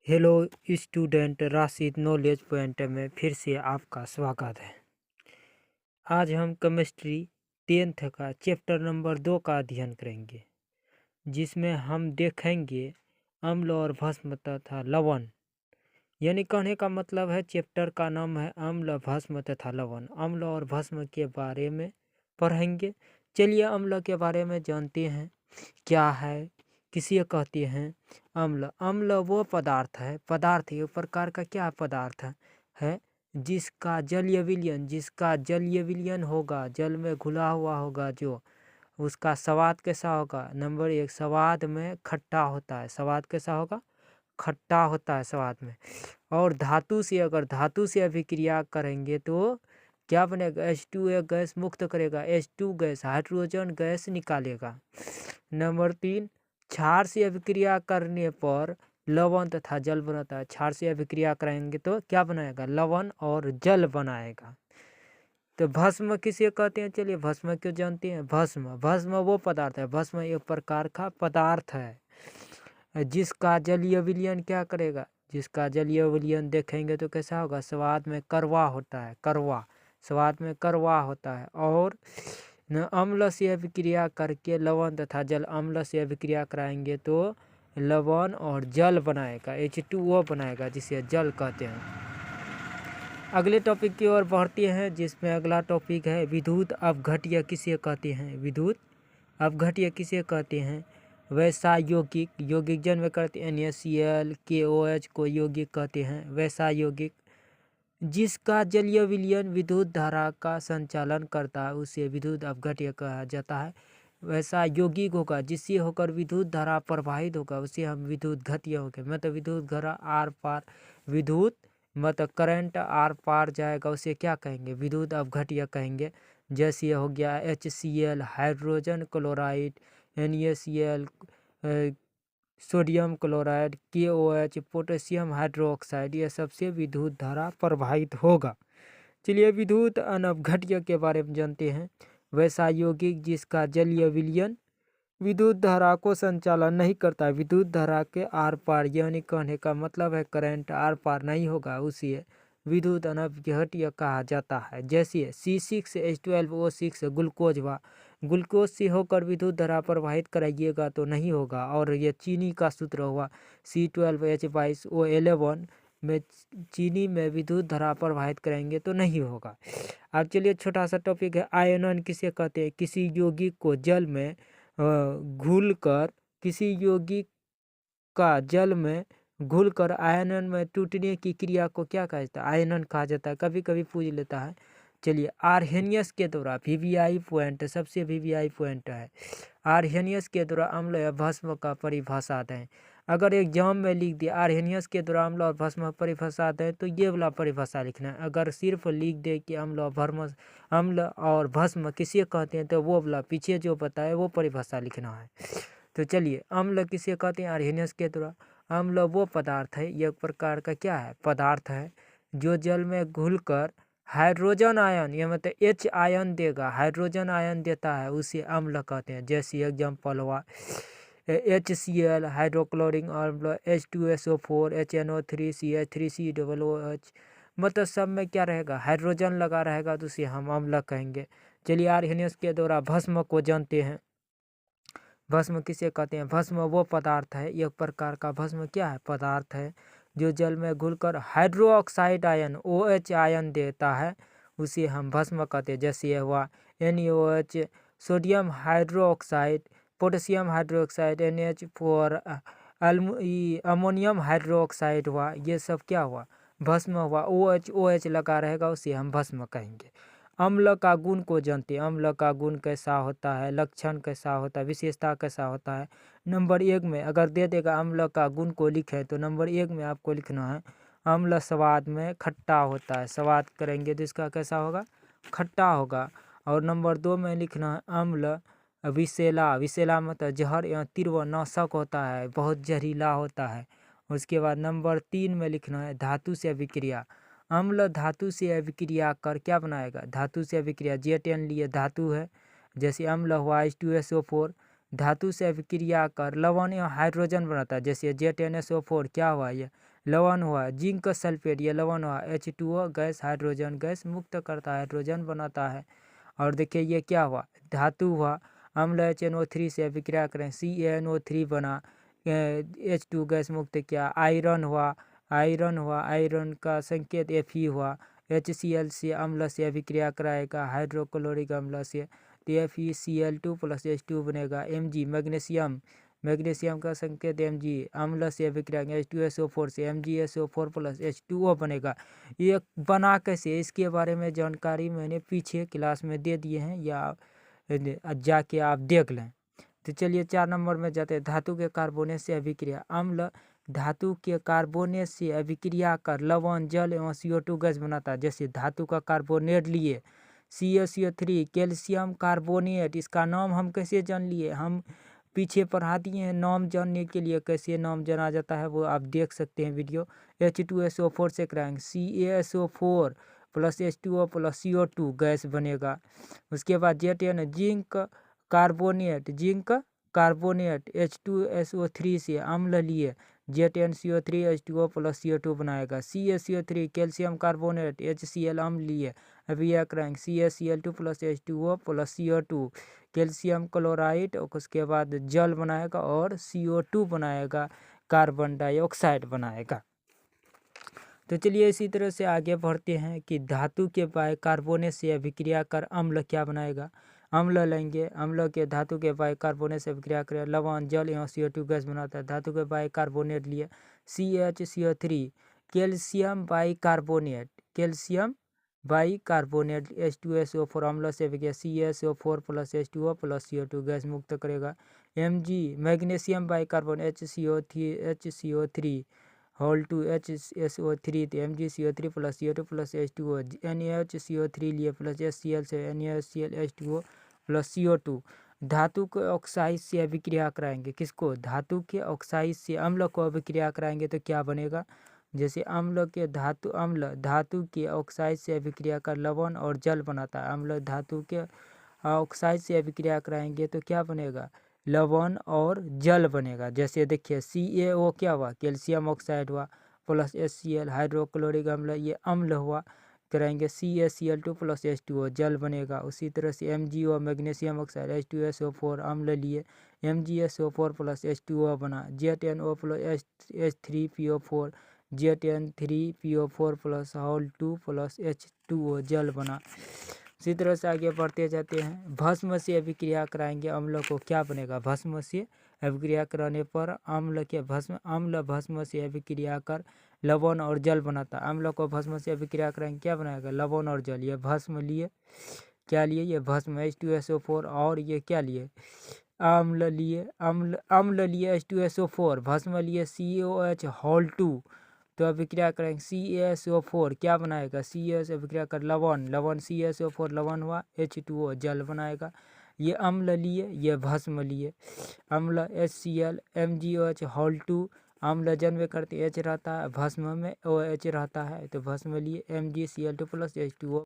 Hello student, Rashid knowledge point में फिर से आपका स्वागत है। आज हम केमिस्ट्री 10th का चैप्टर नंबर 2 का अध्ययन करेंगे, जिसमें हम देखेंगे अम्ल और भस्म तथा लवण। यानी कहने का मतलब है चैप्टर का नाम है अम्ल, भस्म तथा लवण। अम्ल और भस्म के बारे में पढ़ेंगे। चलिए अम्ल के बारे में जानते हैं क्या है, किसे कहते हैं अम्ल। अम्ल वो पदार्थ है, पदार्थ एक प्रकार का क्या पदार्थ है जिसका जलीय विलयन होगा, जल में घुला हुआ होगा, जो उसका स्वाद कैसा होगा। नंबर 1, स्वाद में खट्टा होता है। स्वाद कैसा होगा? खट्टा होता है स्वाद में। और अगर धातु से अभिक्रिया करेंगे तो क्या बनेगा? H2 गैस मुक्त करेगा, H2 गैस हाइड्रोजन गैस निकालेगा। नंबर 3, क्षार से अभिक्रिया करने पर लवण तथा जल बनता है। क्षार से अभिक्रिया करेंगे तो क्या बनाएगा? लवण और जल बनाएगा। तो भस्म किसे कहते हैं? चलिए भस्म क्यों जानते हैं। भस्म वो पदार्थ है, भस्म एक प्रकार का पदार्थ है जिसका जलीय विलयन क्या करेगा? जिसका जलीय विलयन देखेंगे तो कैसा होगा? स्वाद में कड़वा होता है, स्वाद में कड़वा होता है। और अम्ल से अभिक्रिया करके लवण तथा जल, अम्ल से अभिक्रिया कराएंगे तो लवण और जल बनाएगा, H2O बनाएगा, जिसे जल कहते हैं। अगले टॉपिक की ओर बढ़ते हैं, जिसमें अगला टॉपिक है विद्युत अपघट्य किसे कहते हैं। विद्युत अपघट्य किसे कहते हैं? वैसा यौगिक जन्म करते हैं NaCl, KOH को यौगिक कहते हैं। वैसा यौगिक जिसका जलीय विलयन विद्युत धारा का संचालन करता है उसे विद्युत अपघट्य कहा जाता है। वैसा यौगिक होगा जिससे होकर विद्युत धारा प्रवाहित होगा उसे हम विद्युत घट्य होगा। मतलब विद्युत धारा आर पार, विद्युत मतलब करंट आर पार जाएगा उसे क्या कहेंगे? विद्युत अपघट्य कहेंगे। जैसे हो गया HCl hydrogen chloride, NaCl sodium chloride, KOH potassium hydroxide, ये सबसे विद्युत धारा प्रवाहित होगा। चलिए विद्युत अपघट्य के बारे में जानते हैं। वैसा यौगिक जिसका जलीय विलयन विद्युत धारा को संचालन नहीं करता, विद्युत धारा के आर पार, यानी कहने का मतलब है करंट आर पार नहीं होगा, उसे विद्युत अपघट्य कहा जाता है। जैसे C6H12O6 ग्लूकोज हुआ, ग्लूकोज से होकर विद्युत धारा प्रवाहित कराइएगा तो नहीं होगा। और ये चीनी का सूत्र हुआ C12H22O11 में, चीनी में विद्युत धारा प्रवाहित कराएंगे तो नहीं होगा। अब चलिए छोटा सा टॉपिक है आयनन किसे कहते हैं। किसी यौगिक को जल में घुलकर, किसी यौगिक का जल में घुलकर आयनन में टूटने की क्रिया को क्या कहा जाता है? आयनन कहा जाता है। कभी कभी पूछ लेता है। चलिए आर्हेनियस के द्वारा VVI पॉइंट, सबसे VVI पॉइंट है। आर्हेनियस के द्वारा अम्ल या भस्म का परिभाषा दें। अगर एग्जाम में लिख दिया आर्हेनियस के द्वारा अम्ल और भस्म परिभाषा दें तो ये वाला परिभाषा लिखना है। अगर सिर्फ लिख दे कि अम्ल और भस्म किसे कहते हैं तो वो वाला पीछे जो बताए वो परिभाषा लिखना है। तो चलिए अम्ल किसे कहते हैं? आर्हेनियस के द्वारा अम्ल वो पदार्थ है, एक प्रकार का क्या है? पदार्थ है जो जल में घुलकर हाइड्रोजन आयन, या मतलब H आयन देगा, हाइड्रोजन आयन देता है, उसे अम्ल कहते हैं। जैसे एग्जाम्पल हुआ HCl हाइड्रोक्लोरिक अम्ल, H2SO4, HNO3CH3COOH, मतलब सब में क्या रहेगा? हाइड्रोजन लगा रहेगा, तो उसे हम अम्ल कहेंगे। चलिए आर्हेनियस के द्वारा भस्म को जानते हैं। भस्म किसे कहते हैं? भस्म वो पदार्थ है, एक प्रकार का भस्म क्या है? पदार्थ है जो जल में घुलकर हाइड्रोक्साइड आयन OH आयन देता है, उसे हम भस्म कहते हैं। जैसे ये हुआ NaOH, sodium hydroxide, potassium hydroxide, NH4, ammonium hydroxide हुआ, ये सब क्या हुआ? भस्म हुआ। OH लगा रहेगा, उसे हम भस्म कहेंगे। अम्ल का गुण को जानते हैं। अम्ल का गुण कैसा होता है, लक्षण कैसा होता है, विशेषता कैसा होता है। नंबर 1 में अगर दे देगा अम्ल का गुण को लिखें तो नंबर 1 में आपको लिखना है अम्ल स्वाद में खट्टा होता है। स्वाद करेंगे तो इसका कैसा होगा? खट्टा होगा। और नंबर 2 में लिखना है अम्ल विषैला मतलब जहर या तीव्र नाशक होता है, बहुत जहरीला होता है। उसके बाद नंबर 3 में लिखना है धातु से अभिक्रिया। अम्ल धातु से अभिक्रिया कर क्या बनाएगा? धातु से अभिक्रिया, Z10 लिए धातु है, जैसे अम्ल हुआ H2SO4, धातु से अभिक्रिया कर लवण या हाइड्रोजन बनाता है। जैसे Z10SO4 क्या हुआ? ये लवण हुआ, जिंक सल्फेट ये लवण हुआ, H2O गैस हाइड्रोजन गैस मुक्त करता है, हाइड्रोजन बनाता है। और देखिए ये क्या हुआ, धातु हुआ, अम्ल HNO3 से अभिक्रिया करें CaNO3 बना, H2 गैस मुक्त किया। आयरन हुआ, आयरन का संकेत Fe हुआ, HCl से अम्ल से अभिक्रिया कराएगा हाइड्रोक्लोरिक अम्ल से, तो FeCl2 + H2 बनेगा। Mg मैग्नीशियम का संकेत Mg, अम्ल से अभिक्रिया H2SO4 से MgSO4 + H2O बनेगा। ये बना कैसे, इसके बारे में जानकारी मैंने पीछे क्लास में दे दिए हैं, या जाके आप देख लें। तो चलिए 4 नंबर में जाते हैं। धातु के कार्बोनेट से अभिक्रिया, अम्ल धातु के कार्बोनेट से अभिक्रिया कर लवण जल एवं CO2 गैस बनाता है। जैसे धातु का कार्बोनेट लिए CaCO3, कैल्शियम कार्बोनेट, इसका नाम हम कैसे जान लिए, हम पीछे पढ़ा दिए हैं। नाम जानने के लिए कैसे नाम जाना जाता है वो आप देख सकते हैं वीडियो। H2SO4 से कराएंगे CaSO4 + H2O + CO2 गैस बनेगा। उसके बाद Zn जिंक कार्बोनेट H2SO3 से अम्ल लिए ZnCO3 H2O + CO2 बनाएगा। CaCO3 कैल्शियम कार्बोनेट HCl अम्ल लिए अभिक्रिया कराएंगे CaCl2 + H2O + CO2 calcium chloride, उसके बाद जल बनाएगा और CO2 बनाएगा, कार्बन डाइऑक्साइड बनाएगा। तो चलिए इसी तरह से आगे बढ़ते हैं कि धातु के बाइकार्बोनेट से अभिक्रिया कर अम्ल क्या बनाएगा। अम्ल लेंगे, अम्ल के धातु के बाइकार्बोनेट से अभिक्रिया करें लवण जल एवं CO2 गैस बनाता है। धातु के बाइकार्बोनेट लिए CHCO3, कैल्शियम बाइकार्बोनेट H2SO4 अम्ल से अभिक्रिया CaSO4 + H2O + CO2 गैस मुक्त करेगा। Mg magnesium bicarbonate HCO3 whole 2 HSO3 तो MgCO3 + CO2 + H2O, NaHCO3 लिए + HCl से NaHCl H2O + CO2। धातु के ऑक्साइड से अभिक्रिया कराएंगे, किसको, धातु के ऑक्साइड से अम्ल को अभिक्रिया कराएंगे तो क्या बनेगा। जैसे अम्ल धातु के ऑक्साइड से अभिक्रिया कर लवण और जल बनाता है। अम्ल धातु के ऑक्साइड से अभिक्रिया कराएंगे तो क्या बनेगा, लवण और जल बनेगा। जैसे देखिए CaO क्या हुआ, कैल्शियम ऑक्साइड हुआ, + HCl हाइड्रोक्लोरिक अम्ल, ये अम्ल हुआ, कराएंगे CaCl2 + H2O जल बनेगा। उसी तरह से MgO मैग्नीशियम ऑक्साइड H2SO4 अम्ल लिए MgSO4 + H2O बना। ZnO + H3PO4 ZN3PO4 + whole 2 + H2O जल बना। इसी तरह से आगे बढ़ते जाते हैं। भस्म से अभिक्रिया कराएंगे अम्ल को, क्या बनेगा, भस्म से अभिक्रिया कराने पर अम्ल भस्म से अभिक्रिया कर लवण और जल बनाता है। अम्ल को भस्म से अभिक्रिया कराएंगे, क्या बनाएगा, लवण और जल। ये भस्म लिए, क्या लिए, ये भस्म H2SO4, और ये क्या लिए, अम्ल लिए H2SO4, भस्म लिए COH होल 2, तो अभिक्रिया करेंगे CaSO4 क्या बनाएगा, CaS अभिक्रिया कर लवण CaSO4 लवण हुआ, H2O जल बनाएगा। ये अम्ल लिए, ये भस्म लिए, अम्ल HCl MgOH होल 2, अम्ल जन्म करते H रहता है, भस्म में OH रहता है, तो भस्म लिए MgCl2 + H2O